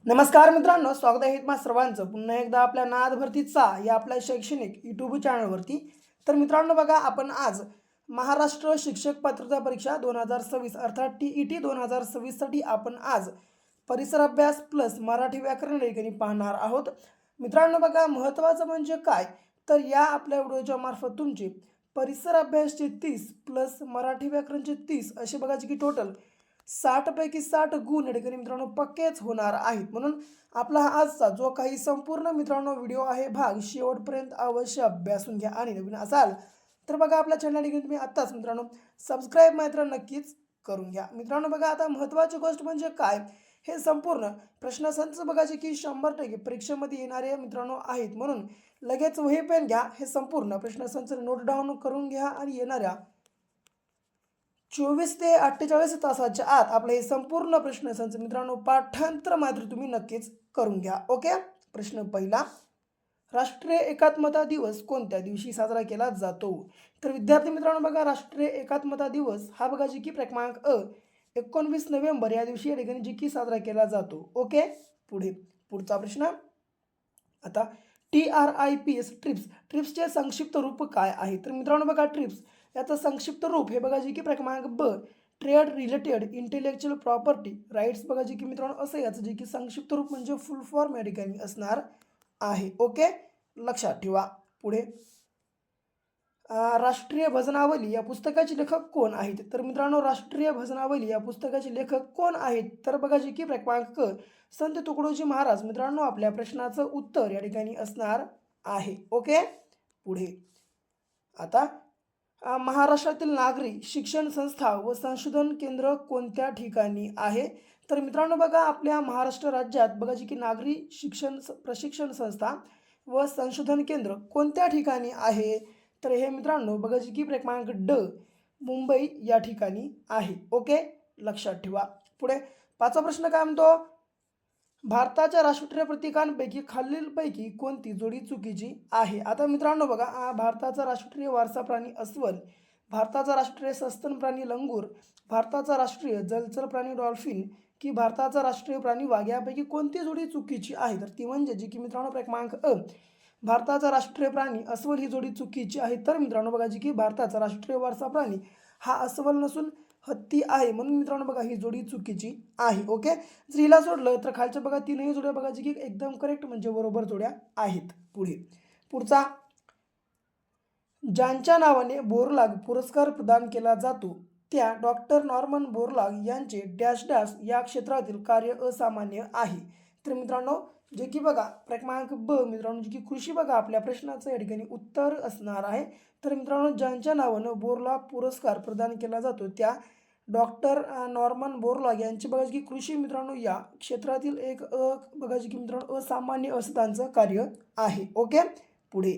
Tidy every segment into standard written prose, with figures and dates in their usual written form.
नमस्कार मित्रांनो, स्वागत आहे तुम्हा सर्वांचं पुन्हा एकदा आपल्या नाद भरतीचा या आपल्या शैक्षणिक यूट्यूब चॅनलवरती. तर मित्रांनो बघा, आपण आज महाराष्ट्र शिक्षक पात्रता परीक्षा 2026 अर्थात TET 2026साठी आपण आज परिसर अभ्यास प्लस मराठी व्याकरण या ठिकाणी पाहणार आहोत. मित्रांनो बघा, महत्त्वाचं म्हणजे काय, तर या आपल्या व्हिडिओच्या मार्फत तुमचे परिसर अभ्यासचे 30 प्लस मराठी व्याकरणचे 30 असे बघायचे की टोटल 60 पैकी 60 गुण या ठिकाणी मित्रांनो पक्केच होणार आहेत. म्हणून आपला हा आजचा जो काही संपूर्ण मित्रांनो व्हिडिओ आहे भाग शेवटपर्यंत अवश्य अभ्यासून घ्या. आणि नवीन असाल तर बघा, आपल्या चॅनल ठिकाणी तुम्ही आत्ताच मित्रांनो सबस्क्राईब मात्र नक्कीच करून घ्या. मित्रांनो बघा, आता महत्त्वाची गोष्ट म्हणजे काय, हे संपूर्ण प्रश्नसंच बघायचे की 100% परीक्षेमध्ये येणारे मित्रांनो आहेत. म्हणून लगेच वही पेन घ्या, हे संपूर्ण प्रश्नसंच नोट डाऊन करून घ्या आणि येणाऱ्या 24 ते 48 तासाच्या आत आपलं हे संपूर्ण प्रश्नसंच मित्रांनो पाठांतर मात्र तुम्ही नक्कीच करून घ्या. ओके. प्रश्न पहिला, राष्ट्रीय एकात्मता दिवस कोणत्या दिवशी साजरा केला जातो? तर विद्यार्थी मित्रांनो बघा, राष्ट्रीय एकात्मता दिवस हा बघा जी की क्रमांक 19 नोव्हेंबर या दिवशी या ठिकाणी जी की साजरा केला जातो. ओके. पुढचा प्रश्न, आता TRIPS ट्रिप्सचे संक्षिप्त रूप काय आहे? तर मित्रांनो बघा, ट्रिप्स याचं संक्षिप्त रूप हे बघा जे की क्रमांक trade related intellectual property rights बघा जे की मित्रांनो असं याचं जे की संक्षिप्त रूप म्हणजे फुल फॉर्म या ठिकाणी असणार आहे. ओके, लक्षात ठेवा. पुढे, राष्ट्रीय भजनावली या पुस्तकाचे लेखक कोण आहेत? तर मित्रांनो, राष्ट्रीय भजनावली या पुस्तकाचे लेखक कोण आहेत? तर बघा जे की क्रमांक संत तुकडोजी महाराज. मित्रांनो, आपल्या प्रश्नाचं उत्तर या ठिकाणी असणार आहे. ओके. पुढे, आता महाराष्ट्रातील नागरी शिक्षण संस्था व संशोधन केंद्र कोणत्या ठिकाणी आहे? तर मित्रांनो बघा, आपल्या महाराष्ट्र राज्यात बघा जी की नागरी प्रशिक्षण संस्था व संशोधन केंद्र कोणत्या ठिकाणी आहे? तर हे मित्रांनो बघा जी की क्रमांक मुंबई या ठिकाणी आहे. ओके, लक्षात ठेवा. पुढे, पाचवा प्रश्न काय म्हणतो, भारताच्या राष्ट्रीय प्रतीकांपैकी खालीलपैकी कोणती जोडी चुकीची आहे? आता मित्रांनो बघा, भारताचा राष्ट्रीय वारसा प्राणी अस्वल, भारताचा राष्ट्रीय सस्तन प्राणी लंगूर, भारताचा राष्ट्रीय जलचर प्राणी डॉल्फिन की भारताचा राष्ट्रीय प्राणी वाघ यापैकी कोणती जोडी चुकीची आहे? तर ती म्हणजे जी की मित्रांनो क्रमांक भारताचा राष्ट्रीय प्राणी अस्वल ही जोडी चुकीची आहे. तर मित्रांनो बघा जी की भारताचा राष्ट्रीय वारसा प्राणी हा अस्वल नसून हत्ती आहे. म्हणून मित्रांनो बघा, ही जोडी चुकीची आहे. ओके. जर हिला सोडलं तर खालच्या बघा तीनही जोड्या बघा जी की एकदम करेक्ट म्हणजे बरोबर जोड्या आहेत. पुढचा, ज्यांच्या नावाने बोरलाग पुरस्कार प्रदान केला जातो त्या डॉक्टर नॉर्मन बोरलाग यांचे डॅश डॅश या क्षेत्रातील कार्य असामान्य आहे. तर मित्रांनो जे की बघा क्रमांक मित्रांनो जे की कृषी बघा आपल्या प्रश्नाचं या ठिकाणी उत्तर असणार आहे. तर मित्रांनो, ज्यांच्या नावानं बोरलाग पुरस्कार प्रदान केला जातो त्या डॉक्टर नॉर्मन बोरलॉग यांचे बघा की कृषी मित्रांनो या क्षेत्रातील एक बघा की मित्रांनो असामान्य असं त्यांचं कार्य आहे. ओके. पुढे,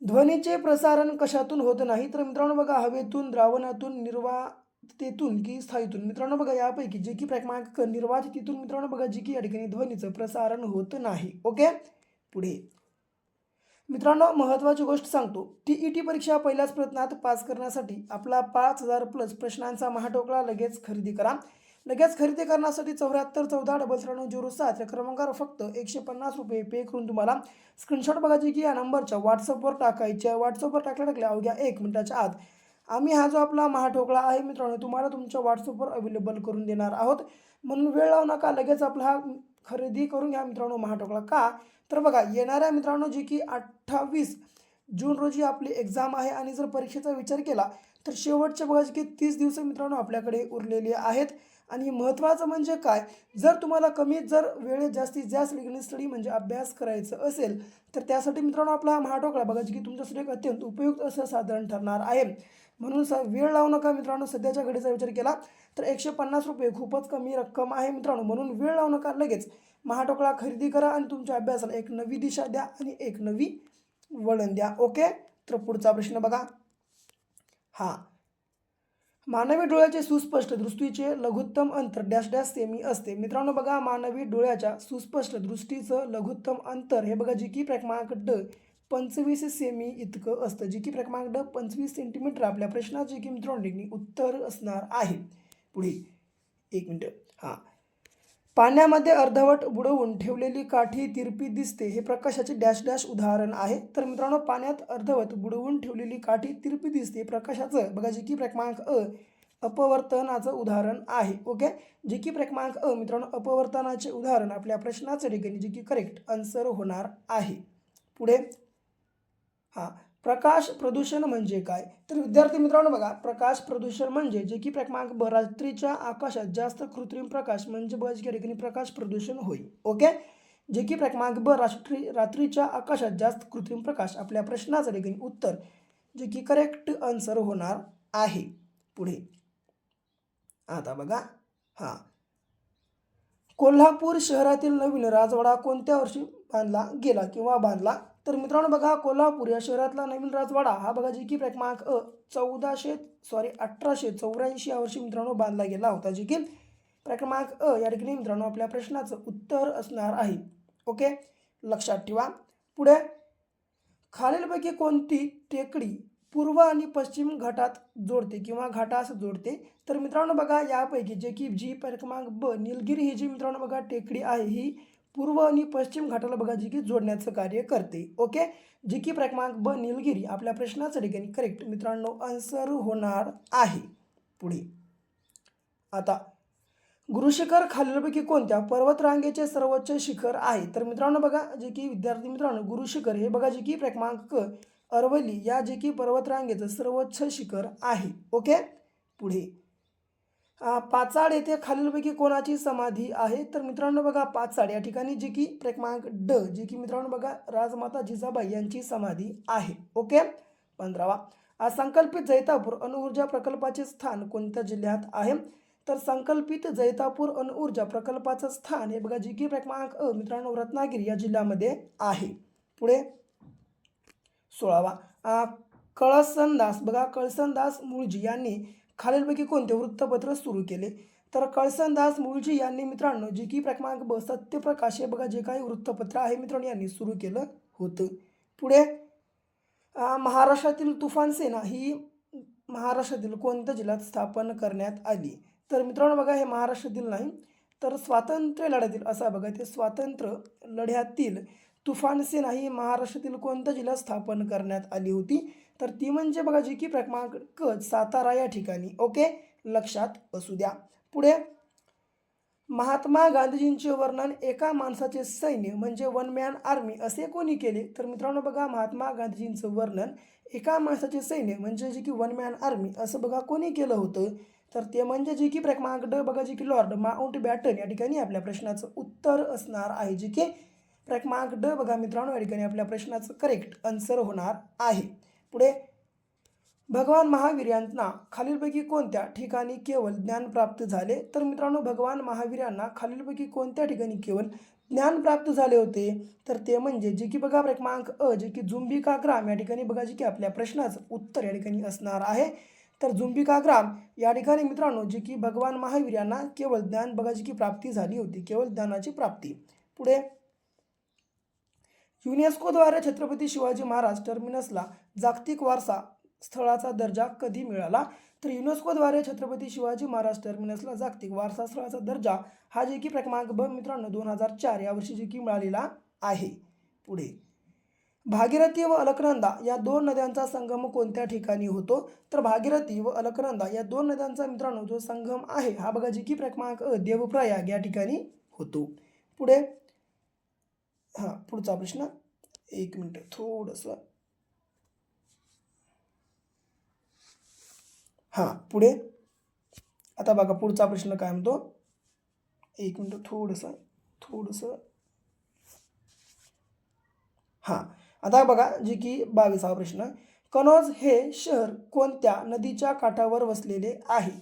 ध्वनीचे प्रसारण कशातून होत नाही? तर मित्रांनो बघा, हवेतून, द्रावणातून, निर्वातेतून की स्थायीतून? मित्रांनो बघा, यापैकी जे की क्रमांक निर्वातेतून मित्रांनो बघा जी की या ठिकाणी ध्वनीचं प्रसारण होत नाही. ओके. पुढे, मित्रांनो महत्त्वाची गोष्ट सांगतो, TET परीक्षा पहिल्याच प्रयत्नात पास करण्यासाठी आपला 5000 प्लस प्रश्नांचा महाटोकळा लगेच खरेदी करा. लगेच खरेदी करण्यासाठी 7414933007 या क्रमांकावर फक्त 150 रुपये पे करून तुम्हाला स्क्रीनशॉट बघायची की या नंबरच्या व्हॉट्सअपवर टाकायच्या. व्हॉट्सअपवर टाकल्या अवघ्या 1 मिनिटाच्या आत आम्ही हा जो आपला महाटोकळा आहे मित्रांनो तुम्हाला तुमच्या व्हॉट्सअपवर अवेलेबल करून देणार आहोत. म्हणून वेळ लावू नका, लगेच आपला हा खरेदी करून घ्या मित्रांनो महाटोकळा. का, तर बघा येणाऱ्या मित्रांनो जी की 28 जून रोजी आपली एक्झाम आहे आणि जर परीक्षेचा विचार केला तर शेवटचे बघा की 30 दिवस मित्रांनो आपल्याकडे उरलेले आहेत. आणि महत्त्वाचं म्हणजे काय, जर तुम्हाला जर वेळेत जास्तीत जास्त लिगल स्टडी म्हणजे अभ्यास करायचं असेल तर त्यासाठी मित्रांनो आपला हा महाटोकळा बघा की तुमच्यासाठी एक अत्यंत उपयुक्त असं साधन ठरणार आहे. म्हणून वेळ लावू नका मित्रांनो. सध्याच्या घडीचा विचार केला तर 150 रुपये खूपच कमी रक्कम आहे मित्रांनो. म्हणून वेळ लावू नका, लगेच महाटोकळा खरेदी करा आणि तुमच्या अभ्यासाला एक नवी दिशा द्या आणि एक नवी वळण द्या. ओके. तर पुढचा प्रश्न बघा, मानवी डोळ्याचे सुस्पष्ट दृष्टीचे लघुत्तम अंतर डॅश डॅश सेमी असते. मित्रांनो बघा, मानवी डोळ्याच्या सुस्पष्ट दृष्टीचं लघुत्तम अंतर हे बघा जी की क्रमांक 25 सेमी इतकं असतं. जी की क्रमांक 25 सेंटीमीटर आपल्या प्रश्नाचे की मित्रांनो उत्तर असणार आहे. पुढे 1 मिनिट. पाण्यामध्ये अर्धवट बुडवून ठेवलेली काठी तिरपी दिसते हे प्रकाशाचे डॅश डॅश उदाहरण आहे. तर मित्रांनो पाण्यात अर्धवट बुडवून ठेवलेली काठी तिरपी दिसते प्रकाशाचं बघा जी की क्रमांक अपवर्तनाचं उदाहरण आहे. ओके, जे की क्रमांक मित्रांनो अपवर्तनाचे उदाहरण आपल्या प्रश्नाच्या ठिकाणी जे की करेक्ट आन्सर होणार आहे. पुढे प्रकाश प्रदूषण म्हणजे काय? तर विद्यार्थी मित्रांनो बघा, प्रकाश प्रदूषण म्हणजे जे की क्रमांक रात्रीच्या आकाशात जास्त कृत्रिम प्रकाश म्हणजे बघा जी ठिकाणी प्रकाश प्रदूषण होईल. ओके, जे की क्रमांक रात्रीच्या आकाशात जास्त कृत्रिम प्रकाश आपल्या प्रश्नाचं ठिकाणी उत्तर जे की करेक्ट आन्सर होणार आहे. पुढे आता बघा कोल्हापूर शहरातील नवीन राजवाडा कोणत्या वर्षी बांधला गेला किंवा बांधला? तर मित्रांनो बघा, कोल्हापूर या शहरातला नवीन राजवाडा हा बघा जी की क्रमांक 1884 या वर्षी मित्रांनो बांधला गेला होता. जे की क्रमांक या ठिकाणी मित्रांनो आपल्या प्रश्नाचं उत्तर असणार आहे. ओके, लक्षात ठेवा. पुढे खालीलपैकी कोणती टेकडी पूर्व आणि पश्चिम घाटात जोडते किंवा घाटास जोडते? तर मित्रांनो बघा, यापैकी जे की जी क्रमांक निलगिरी ही जी मित्रांनो बघा टेकडी आहे ही पूर्व आणि पश्चिम घाटाला बघा जी की जोडण्याचं कार्य करते. ओके, जी की क्रमांक निलगिरी आपल्या प्रश्नाच्या ठिकाणी करेक्ट मित्रांनो आन्सर होणार आहे. पुढे आता गुरुशिखर खालीलपैकी कोणत्या पर्वतरांगेचे सर्वोच्च शिखर आहे? तर मित्रांनो बघा, जे की विद्यार्थी मित्रांनो गुरुशिखर हे बघा जे की क्रमांक अरवली या जे की पर्वतरांगेचं सर्वोच्च शिखर आहे. ओके, पुढे पाचाड येथे खालीलपैकी कोणाची समाधी आहे? तर मित्रांनो बघा, पाचाड या ठिकाणी जे की क्रमांक जे की मित्रांनो बघा राजमाता जिजाबाई यांची समाधी आहे. ओके, 15वा संकल्पित जैतापूर अणुऊर्जा प्रकल्पाचे स्थान कोणत्या जिल्ह्यात आहे? तर संकल्पित जैतापूर अणुऊर्जा प्रकल्पाचं स्थान हे बघा जी की क्रमांक मित्रांनो रत्नागिरी या जिल्ह्यामध्ये आहे. पुढे 16वा कळसनदास बघा कळसनदास मुळजी यांनी खालीलपैकी कोणते वृत्तपत्र सुरू केले? तर कळसनदास मुळजी यांनी मित्रांनो जे की क्रमांक सत्यप्रकाश हे बघा जे काही वृत्तपत्र आहे मित्रांनो यांनी सुरू केलं होतं. पुढे महाराष्ट्रातील तुफान सेना ही महाराष्ट्रातील कोणत्या जिल्ह्यात स्थापन करण्यात आली? तर मित्रांनो बघा, हे महाराष्ट्रातील नाही तर स्वातंत्र्य लढ्यातील असा बघा ते स्वातंत्र्य लढ्यातील तुफान सेना ही महाराष्ट्रातील कोणत्या जिल्ह्यात स्थापन करण्यात आली होती? तर ती म्हणजे बघा जी की क्रमांक सातारा या ठिकाणी. ओके, लक्षात असू द्या. पुढे महात्मा गांधीजींचे वर्णन एका माणसाचे सैन्य म्हणजे वन मॅन आर्मी असे कोणी केले? तर मित्रांनो बघा, महात्मा गांधीजींचं वर्णन एका माणसाचे सैन्य म्हणजे जे की वन मॅन आर्मी असं बघा कोणी केलं होतं? तर ते म्हणजे जे की क्रमांक बघा जे की लॉर्ड माउंटबॅटन या ठिकाणी आपल्या प्रश्नाचं उत्तर असणार आहे. जे की क्रमांक बघा मित्रांनो या ठिकाणी आपल्या प्रश्नाचं करेक्ट आन्सर होणार आहे. पुढे भगवान महावीर यांना खालीलपैकी कोणत्या ठिकाणी केवळ ज्ञान प्राप्त झाले? तर मित्रांनो भगवान महावीर यांना खालीलपैकी कोणत्या ठिकाणी केवळ ज्ञान प्राप्त झाले होते? तर ते म्हणजे जे की बघा क्रमांक जे की जुंबिका ग्राम या ठिकाणी बघा जे की आपल्या प्रश्नाचं उत्तर या ठिकाणी असणार आहे. तर जुंबिका ग्राम या ठिकाणी मित्रांनो जे की भगवान महावीर यांना केवळ ज्ञान बघा जी की प्राप्ती झाली होती, केवळ ज्ञानाची प्राप्ती. पुढे युनेस्कोद्वारे छत्रपती शिवाजी महाराज टर्मिनसला जागतिक वारसा स्थळाचा दर्जा कधी मिळाला? तर युनेस्कोद्वारे छत्रपती शिवाजी महाराज टर्मिनसला जागतिक वारसा स्थळाचा दर्जा हा जे की क्रमांक मित्रांनो 2004 या वर्षी जे की मिळालेला आहे. पुढे भागीरथी व अलकनंदा या दोन नद्यांचा संगम कोणत्या ठिकाणी होतो? तर भागीरथी व अलकनंदा या दोन नद्यांचा मित्रांनो जो संगम आहे हा बघा जी की क्रमांक देवप्रयाग या ठिकाणी होतो. पुढे पुढचा प्रश्न, एक मिनिट थोडंसं पुढे आता बघा पुढचा प्रश्न काय म्हणतो, एक मिनिट थोडंसं आता बघा जे की 22वा प्रश्न, कनोज हे शहर कोणत्या नदीच्या काठावर वसलेले आहे?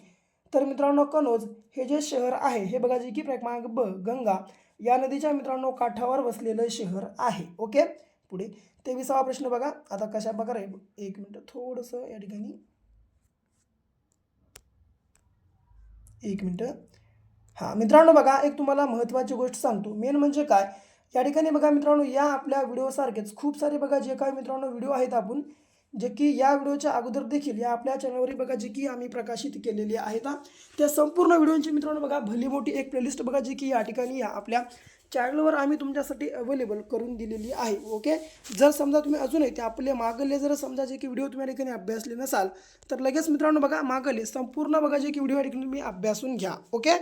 तर मित्रांनो कनोज हे जे शहर आहे हे बघा जे की क्रमांक गंगा या नदीच्या मित्रांनो काठावर वसलेलं शहर आहे. ओके, पुढे 23वा प्रश्न बघा आता कशा प्रकारे, एक मिनिट थोडंसं या ठिकाणी एक मिनिट मित्रांनो बघा एक तुम्हाला महत्त्वाची गोष्ट सांगतो. मेन म्हणजे काय या ठिकाणी बघा मित्रांनो या आपल्या व्हिडिओसारखेच खूप सारे बघा जे काही मित्रांनो व्हिडिओ आहेत आपण जे की या व्हिडिओच्या अगोदर देखील या आपल्या चॅनलवर बघा जे की आम्ही प्रकाशित केलेली आहेत त्या संपूर्ण व्हिडिओची मित्रांनो बघा भली मोठी एक प्लेलिस्ट बघा जी की या ठिकाणी या आपल्या चॅनलवर आम्ही तुमच्यासाठी अवेलेबल करून दिलेली आहे. ओके, जर समजा तुम्ही अजूनही ते आपले मागले जर समजा जे की व्हिडिओ तुम्ही या ठिकाणी अभ्यासले नसाल तर लगेच मित्रांनो बघा मागले संपूर्ण बघा जे की व्हिडिओ या ठिकाणी तुम्ही अभ्यासून घ्या. ओके,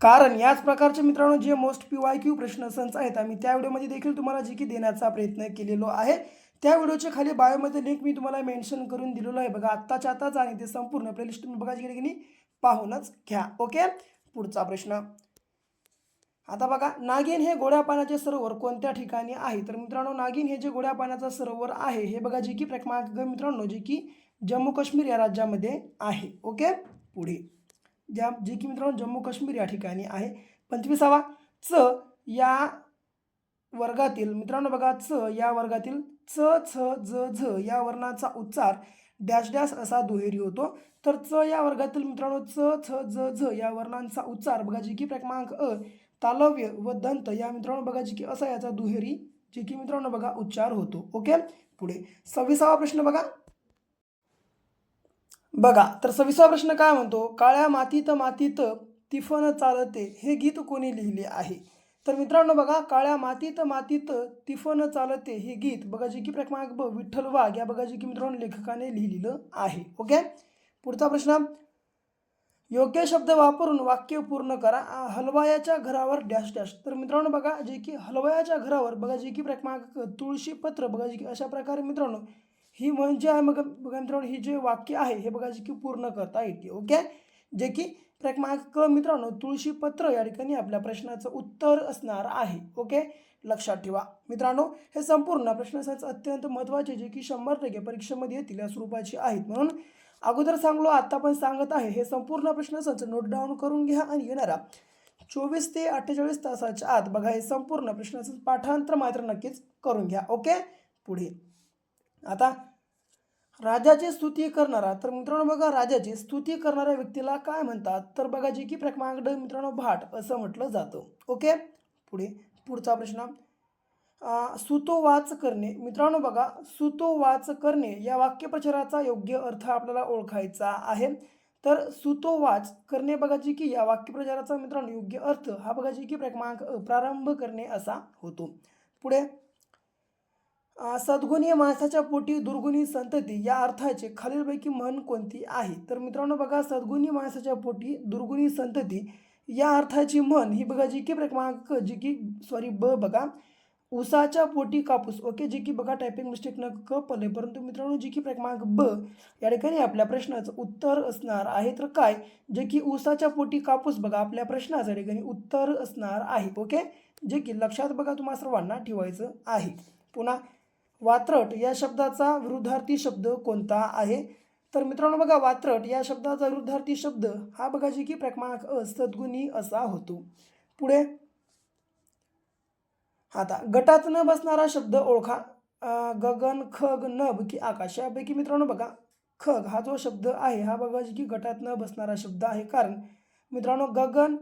कारण याच प्रकारचे मित्रांनो जे मोस्ट PYQ प्रश्नसंच आहेत आम्ही त्या व्हिडिओमध्ये देखील तुम्हाला जे की देण्याचा प्रयत्न केलेलो आहे. त्या व्हिडिओच्या खाली बायोमध्ये लिंक मी तुम्हाला मेन्शन करून दिलेलो आहे बघा आत्ताच्या आताच आणि ते संपूर्ण प्लेलिस्ट तुम्ही बघा जे की पाहूनच घ्या. ओके, पुढचा प्रश्न आता बघा नागिन हे गोड्या पाण्याचे सरोवर कोणत्या ठिकाणी आहे. तर मित्रांनो नागिन हे जे गोड्या पाण्याचा सरोवर आहे हे बघा जे की क्रमांक मित्रांनो जे की जम्मू काश्मीर या राज्यामध्ये आहे. ओके, पुढे जे की मित्रांनो जम्मू काश्मीर या ठिकाणी आहे. 25वा च या वर्गातील मित्रांनो बघा च या वर्गातील च छ ज झ या वर्णाचा उच्चार डॅश डॅश असा दुहेरी होतो. तर च या वर्गातील मित्रांनो च छ ज झ या वर्णांचा उच्चार बघा जी की क्रमांक तालव्य व दंत या मित्रांनो बघा जी की असा याचा दुहेरी जे की मित्रांनो बघा उच्चार होतो. ओके, पुढे 26वा प्रश्न बघा तर 26वा प्रश्न काय म्हणतो, काळ्या मातीत मातीत तिफन चालते हे गीत कोणी लिहिले आहे. तर मित्रांनो बघा काळ्या मातीत मातीत तिफन चालते हे गीत बघा जे की क्रमांक ब विठ्ठल वाघ या बघा जे की मित्रांनो लेखकाने लिहिलेलं आहे. ओके, पुढचा प्रश्न योग्य शब्द वापरून वाक्य पूर्ण करा. हलवायाच्या घरावर डॅश डॅश. तर मित्रांनो बघा जे की हलवायाच्या घरावर बघा जे की क्रमांक तुळशी पत्र बघा जे की अशा प्रकारे मित्रांनो ही म्हणजे आहे मग बघा मित्रांनो ही जे वाक्य आहे हे बघा जे की पूर्ण करता येते. ओके, जे की क्रमांक मित्रांनो तुळशी पत्र या ठिकाणी आपल्या प्रश्नाचं उत्तर असणार आहे. ओके, लक्षात ठेवा मित्रांनो हे संपूर्ण प्रश्नसंच अत्यंत महत्त्वाचे जे की 100% परीक्षेमध्ये येतील या स्वरूपाचे आहेत. म्हणून अगोदर सांगलो आता पण सांगत आहे हे संपूर्ण प्रश्नसंच नोट डाऊन करून घ्या आणि येणारा 24 ते 48 तासाच्या आत बघा हे संपूर्ण प्रश्नाचं पाठांतर मात्र नक्कीच करून घ्या. ओके, पुढे आता राजाची स्तुती करणारा. तर मित्रांनो बघा राजाची स्तुती करणाऱ्या व्यक्तीला काय म्हणतात. तर बघा जे की क्रमांक ड मित्रांनो भाट असं म्हटलं जातं. ओके, पुढे पुढचा प्रश्न सुतोवाच करणे. मित्रांनो बघा सुतोवाच करणे या वाक्यप्रचाराचा योग्य अर्थ आपल्याला ओळखायचा आहे. तर सुतोवाच करणे बघा जी की या वाक्यप्रचाराचा मित्रांनो योग्य अर्थ हा बघा जी की क्रमांक प्रारंभ करणे असा होतो. पुढे सद्गुणी माणसाच्या पोटी दुर्गुणी संतती या अर्थाचे खालीलपैकी म्हण कोणती आहे. तर मित्रांनो बघा सद्गुणी माणसाच्या पोटी दुर्गुणी संतती या अर्थाची म्हण ही बघा जी की क्रमांक जी की ब बघा उसाच्या पोटी कापूस. ओके, जी की बघा टायपिंग मिस्टेक न पडले परंतु मित्रांनो जी की क्रमांक ब या ठिकाणी आपल्या प्रश्नाचं उत्तर असणार आहे. तर काय जे की उसाच्या पोटी कापूस बघा आपल्या प्रश्नाचं ठिकाणी उत्तर असणार आहे. ओके, जे की लक्षात बघा तुम्हाला सर्वांना ठेवायचं आहे. पुन्हा वात्रट या शब्दाचा विरुद्धार्थी शब्द कोणता आहे. तर मित्रांनो बघा वात्रट या शब्दाचा विरुद्धार्थी शब्द हा बघा जी की क्रमांक सद्गुणी असा होतो. पुढे आता गटात न बसणारा शब्द ओळखा. गगन खग नभ की आकाश यापैकी मित्रांनो बघा खग हा जो शब्द आहे हा बघा जी की गटात न बसणारा शब्द आहे. कारण मित्रांनो गगन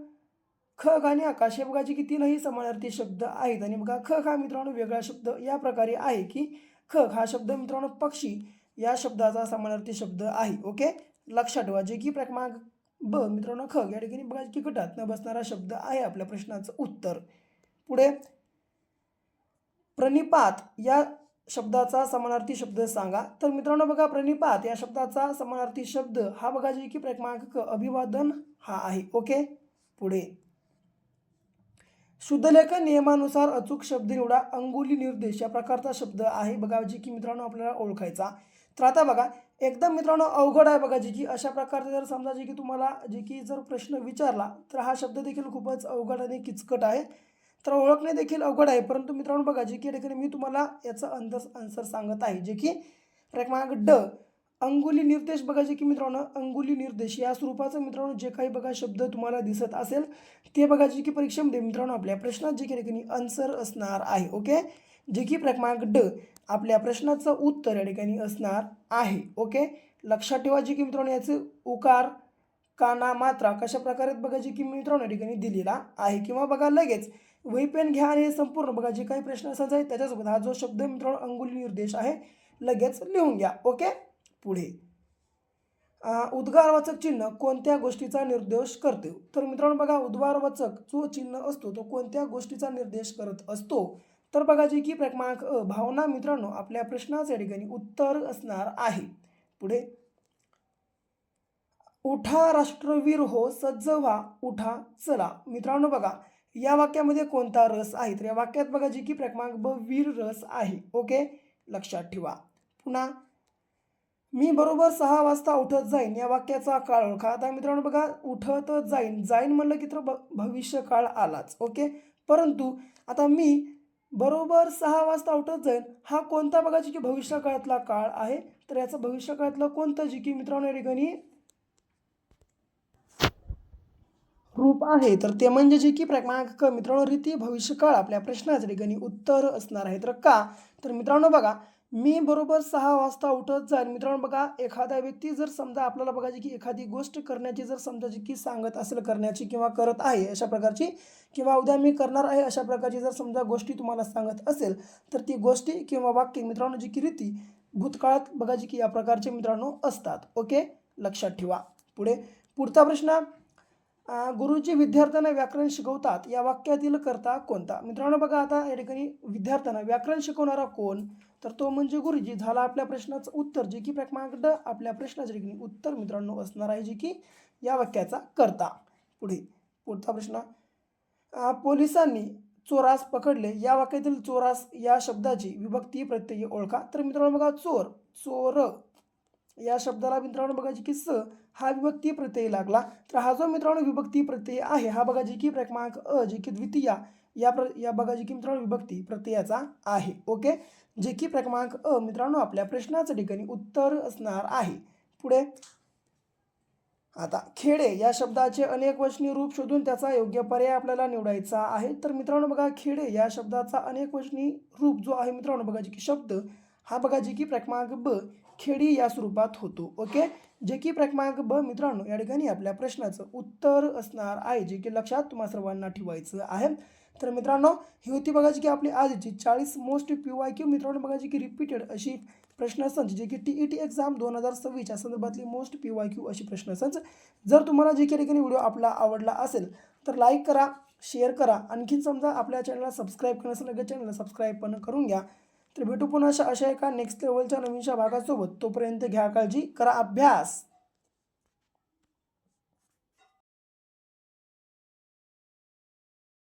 खग आणि आकाश हे बघा जे की तीनही समानार्थी शब्द आहेत आणि बघा खग हा मित्रांनो वेगळा शब्द या प्रकारे आहे की खग हा शब्द मित्रांनो पक्षी या शब्दाचा समानार्थी शब्द आहे. ओके, लक्षात ठेवा जे की क्रमांक ब मित्रांनो खग या ठिकाणी बघा की गटात न बसणारा शब्द आहे आपल्या प्रश्नाचं उत्तर. पुढे प्रणिपात या शब्दाचा समानार्थी शब्द सांगा. तर मित्रांनो बघा प्रणिपात या शब्दाचा समानार्थी शब्द हा बघा जे की क्रमांक अभिवादन हा आहे. ओके, पुढे शुद्धलेखन नियमानुसार अचूक शब्द निवडा. अंगुली निर्देश या प्रकारचा शब्द आहे बघा जी की मित्रांनो आपल्याला ओळखायचा. तर आता बघा एकदम मित्रांनो अवघड आहे बघा जी की अशा प्रकारचे जर समजा जे की तुम्हाला जे की जर प्रश्न विचारला तर हा शब्द देखील खूपच अवघड आणि किचकट आहे. तर ओळखणे देखील अवघड आहे परंतु मित्रांनो बघा जे की ठिकाणी मी तुम्हाला याचा आन्सर सांगत आहे जे की क्रमांक ड अंगुली निर्देश बघा जे की मित्रांनो अंगुली निर्देश या स्वरूपाचं मित्रांनो जे काही बघा शब्द तुम्हाला दिसत असेल ते बघा जे की परीक्षेमध्ये मित्रांनो आपल्या प्रश्नात जे की ठिकाणी आन्सर असणार आहे. ओके, जे की क्रमांक ड आपल्या प्रश्नाचं उत्तर या ठिकाणी असणार आहे. ओके, लक्षात ठेवा जे की मित्रांनो याचे उकार काना मात्रा कशा प्रकारे बघा जी की मित्रांनो या ठिकाणी दिलेला आहे. किंवा बघा लगेच वही पेन घ्या आणि हे संपूर्ण बघा जे काही प्रश्न असायचा आहे त्याच्यासोबत हा जो शब्द मित्रांनो अंगुली निर्देश आहे लगेच लिहून घ्या. ओके. पुढे उद्गारवाचक चिन्ह कोणत्या गोष्टीचा निर्देश करते? तर मित्रांनो बघा उद्गारवाचक जो चिन्ह असतो तो कोणत्या गोष्टीचा निर्देश करत असतो? तर बघा जी की क्रमांक भावना मित्रांनो आपल्या प्रश्नाच्या या ठिकाणी उत्तर असणार आहे. पुढे उठा राष्ट्रवीर हो सज्ज व्हा उठा चला. मित्रांनो बघा या वाक्यामध्ये कोणता रस आहे? तर या वाक्यात बघा जी की क्रमांक ब वीर रस आहे. ओके. लक्षात ठेवा. पुन्हा मी बरोबर 6 वाजता उठत जाईन या वाक्याचा काळ ओळखा. आता मित्रांनो बघा उठतच जाईन, जाईन म्हणलं की तर भविष्य काळ आलाच. ओके. परंतु आता मी बरोबर 6 वाजता उठत जाईन हा कोणता बघा जी की भविष्यकाळातला काळ आहे? तर याचं भविष्यकाळातलं कोणतं जी की मित्रांनो या ठिकाणी रूप आहे? तर ते म्हणजे जे की क्रमांक मित्रांनो रीती भविष्यकाळ आपल्या प्रश्नाच्या ठिकाणी उत्तर असणार आहे. तर का? तर मित्रांनो बघा मी बरोबर 6 वाजता उठत जाईन. मित्रांनो बघा एखादा व्यक्ती जर समजा आपल्याला बघा जी की एखादी गोष्ट करण्याची जर समजा जी की सांगत असेल करण्याची किंवा करत आहे अशा प्रकारची किंवा उद्या मी करणार आहे अशा प्रकारची जर समजा गोष्टी तुम्हाला सांगत असेल तर ती गोष्टी किंवा वाक्य मित्रांनो जी की रीती भूतकाळात बघा जी की या प्रकारचे मित्रांनो असतात. ओके. लक्षात ठेवा. पुढे पुढचा प्रश्न गुरुजी विद्यार्थ्यांना व्याकरण शिकवतात या वाक्यातील कर्ता कोणता? मित्रांनो बघा आता या ठिकाणी विद्यार्थ्यांना व्याकरण शिकवणारा कोण? तर तो म्हणजे गुरुजी. झाला आपल्या प्रश्नाचं उत्तर जे की क्रमांक ड आपल्या प्रश्नाच्या ठिकाणी उत्तर मित्रांनो असणार आहे जे की या वाक्याचा कर्ता. पुढे पुढचा प्रश्न पोलिसांनी चोरास पकडले या वाक्यातील चोरास या शब्दाची विभक्ती प्रत्यय ओळखा. तर मित्रांनो बघा चोर चोर या शब्दाला मित्रांनो बघा जी की स हा विभक्ती प्रत्यय लागला. तर हा जो मित्रांनो विभक्ती प्रत्यय आहे हा बघा जी की क्रमांक जे की द्वितीय या बघा जी की मित्रांनो विभक्ती प्रत्ययाचा आहे. ओके. जे की क्रमांक मित्रांनो आपल्या प्रश्नाच्या ठिकाणी उत्तर असणार आहे. पुढे आता खेडे या शब्दाचे अनेक वचनी रूप शोधून त्याचा योग्य पर्याय आपल्याला निवडायचा आहे. तर मित्रांनो बघा खेडे या शब्दाचा अनेक वचनी रूप जो आहे मित्रांनो बघा जी की शब्द हा बघा जी की क्रमांक ब खेडी या स्वरूपात होतो. ओके. जे की क्रमांक ब मित्रांनो या ठिकाणी आपल्या प्रश्नाचं उत्तर असणार आहे जे की लक्षात तुम्हा सर्वांना ठेवायचं आहे. तर मित्रांनो ही होती बघा जी की आपली आजची 40 मोस्ट PYQ मित्रांनो बघा जी की रिपीटेड अशी प्रश्नसंच जे की TET एक्झाम 2026 या संदर्भातली मोस्ट PYQ अशी प्रश्नसंच. जर तुम्हाला जे काही ठिकाणी व्हिडिओ आपला आवडला असेल तर लाईक करा, शेअर करा. आणखीन समजा आपल्या चॅनलला सबस्क्राईब करण्याचं लगेच चॅनलला सबस्क्राईब पण करून घ्या. तर भेटू पुन्हा अशा एका नेक्स्ट लेवलच्या नवीनशा भागासोबत. तोपर्यंत घ्या काळजी, करा अभ्यास.